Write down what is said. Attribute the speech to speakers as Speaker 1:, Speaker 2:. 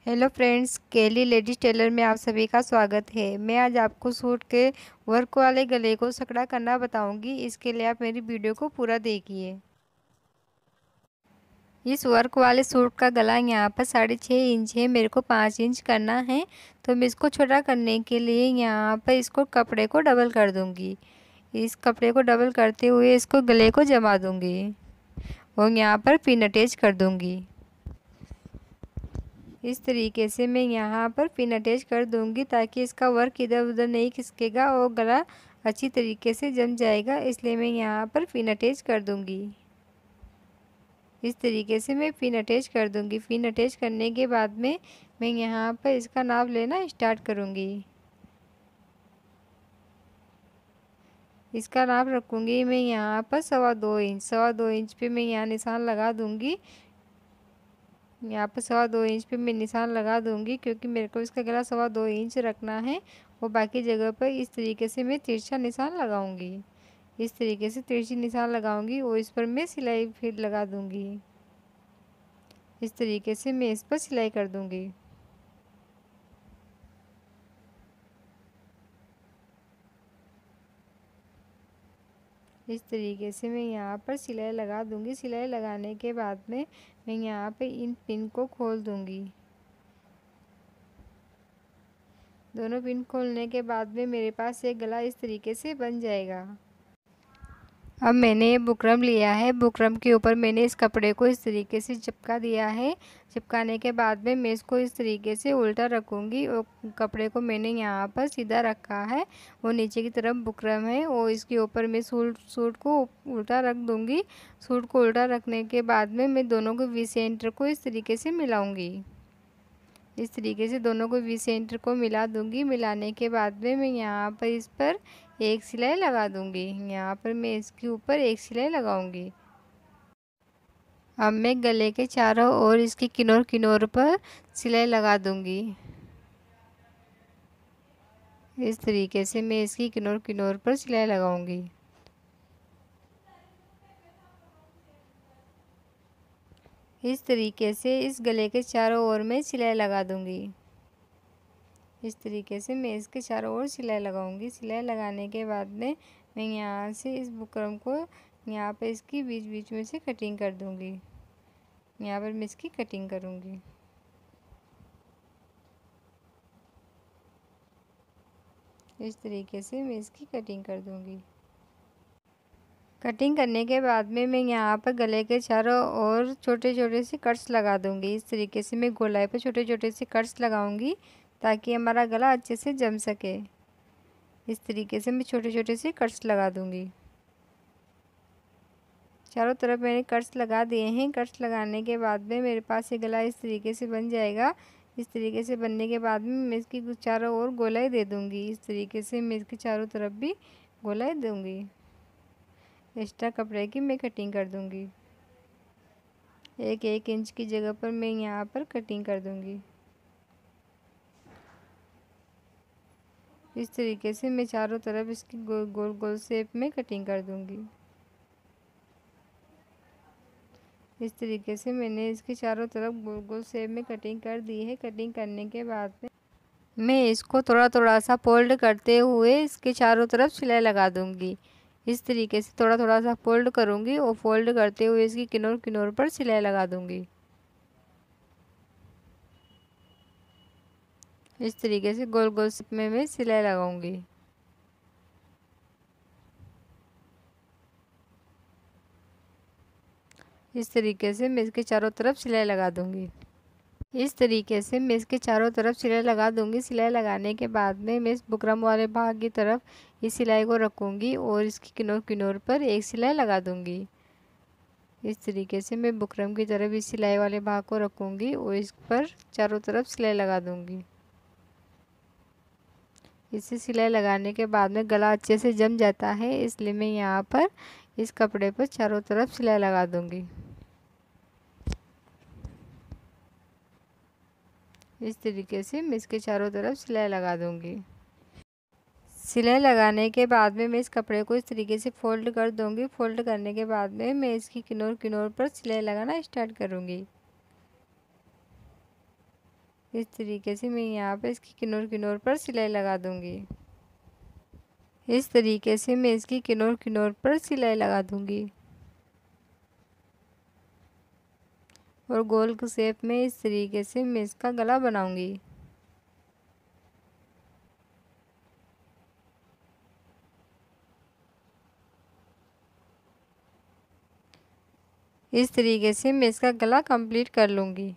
Speaker 1: Hello friends, केली ladies tailor में आप सभी का स्वागत है। मैं आज आपको सूट के वर्क वाले गले को सकड़ा करना बताऊंगी। इसके लिए आप मेरी वीडियो को पूरा देखिए। इस वर्क वाले सूट का गला यहाँ पर 6.5 इंच है, मेरे को 5 इंच करना है। तो मैं इसको छोटा करने के लिए यहाँ पर इसको कपड़े को डबल कर दूंगी। इस कपड़े को डबल करते हुए इसको गले को जमा दूंगी और यहाँ पर पिन अटैच कर दूंगी। इस तरीके से मैं यहाँ पर पिन अटैच कर दूंगी ताकि इसका वर्क इधर उधर नहीं खिसकेगा और गला अच्छी तरीके से जम जाएगा, इसलिए मैं यहाँ पर पिन अटैच कर दूंगी। इस तरीके से मैं पिन अटैच कर दूंगी। पिन अटैच करने के बाद में मैं यहाँ पर इसका नाप लेना स्टार्ट करूँगी। इसका नाप रखूँगी मैं यहाँ पर 2.25 इंच। 2.25 इंच पे मैं यहाँ निशान लगा दूँगी। यहाँ पर 2.25 इंच पे मैं निशान लगा दूंगी क्योंकि मेरे को इसका गला 2.25 इंच रखना है और बाकी जगह पर इस तरीके से मैं तिरछा निशान लगाऊंगी। इस तरीके से तिरछी निशान लगाऊंगी और इस पर मैं सिलाई फिर लगा दूंगी। इस तरीके से मैं इस पर सिलाई कर दूंगी। इस तरीके से मैं यहाँ पर सिलाई लगा दूंगी। सिलाई लगाने के बाद में मैं यहाँ पे इन पिन को खोल दूंगी। दोनों पिन खोलने के बाद में मेरे पास एक गला इस तरीके से बन जाएगा। अब मैंने ये बुकरम लिया है। बुकरम के ऊपर मैंने इस कपड़े को इस तरीके से चिपका दिया है। चिपकाने के बाद में मैं इसको इस तरीके से उल्टा रखूँगी और कपड़े को मैंने यहाँ पर सीधा रखा है और नीचे की तरफ बुकरम है और इसके ऊपर मैं सूट को उल्टा रख दूँगी। सूट को उल्टा रखने के बाद में मैं दोनों को वी सेंटर को इस तरीके से मिलाऊँगी। इस तरीके से दोनों को वी सेंटर को मिला दूंगी। मिलाने के बाद में मैं यहाँ पर इस पर एक सिलाई लगा दूंगी। यहाँ पर मैं इसके ऊपर एक सिलाई लगाऊंगी। अब मैं गले के चारों ओर इसकी किनार किनार पर सिलाई लगा दूंगी। इस तरीके से मैं इसकी किनार किनार पर सिलाई लगाऊंगी। इस तरीके से इस गले के चारों ओर में सिलाई लगा दूंगी। इस तरीके से मैं इसके चारों ओर सिलाई लगाऊंगी। सिलाई लगाने के बाद में मैं यहाँ से इस बुकरम को यहाँ पे इसकी बीच बीच में से कटिंग कर दूंगी। यहाँ पर मैं इसकी कटिंग करूंगी। इस तरीके से मैं इसकी कटिंग कर दूंगी। कटिंग करने के बाद में मैं यहाँ पर गले के चारों ओर छोटे छोटे से कट्स लगा दूंगी। इस तरीके से मैं गोलाई पर छोटे छोटे से कट्स लगाऊंगी ताकि हमारा गला अच्छे से जम सके। इस तरीके से मैं छोटे छोटे से कट्स लगा दूंगी। चारों तरफ मैंने कट्स लगा दिए हैं। कट्स लगाने के बाद में मेरे पास ये गला इस तरीके से बन जाएगा। इस तरीके से बनने के बाद में मैं इसकी चारों ओर गोलाई दे दूंगी। इस तरीके से मैं इसकी चारों तरफ भी गोलाई दूंगी। एक्स्ट्रा कपड़े की मैं कटिंग कर दूंगी। 1 इंच की जगह पर मैं यहाँ पर कटिंग कर दूंगी। इस तरीके से मैं चारों तरफ इसकी गोल गोल गोल शेप में कटिंग कर दूंगी। इस तरीके से मैंने इसकी चारों तरफ गोल गोल शेप में कटिंग कर दी है। कटिंग करने के बाद में मैं इसको थोड़ा थोड़ा सा फोल्ड करते हुए इसके चारों तरफ सिलाई लगा दूंगी। इस तरीके से थोड़ा थोड़ा सा फोल्ड करूंगी और फोल्ड करते हुए इसकी किनार किनार पर सिलाई लगा दूंगी। इस तरीके से गोल गोल शेप में मैं सिलाई लगाऊंगी। इस तरीके से मैं इसके चारों तरफ सिलाई लगा दूंगी। इस तरीके से मैं इसके चारों तरफ सिलाई लगा दूंगी। सिलाई लगाने के बाद में मैं इस बुकरम वाले भाग की तरफ इस सिलाई को रखूंगी और इसकी किनार किनार पर एक सिलाई लगा दूंगी। इस तरीके से मैं बुकरम की तरफ इस सिलाई वाले भाग को रखूंगी और इस पर चारों तरफ सिलाई लगा दूंगी। इसे सिलाई लगाने के बाद में गला अच्छे से जम जाता है, इसलिए मैं यहाँ पर इस कपड़े पर चारों तरफ सिलाई लगा दूंगी। इस तरीके से मैं इसके चारों तरफ सिलाई लगा दूंगी। सिलाई लगाने के बाद में मैं इस कपड़े को इस तरीके से फोल्ड कर दूंगी। फोल्ड करने के बाद में मैं इसकी किनार किनार पर सिलाई लगाना स्टार्ट करूंगी। इस तरीके से मैं यहाँ पे इसकी किनार किनार पर सिलाई लगा दूंगी। इस तरीके से मैं इसकी किनार किनार पर सिलाई लगा दूंगी और गोल शेप में इस तरीके से मैं इसका गला बनाऊंगी। इस तरीके से मैं इसका गला कंप्लीट कर लूँगी।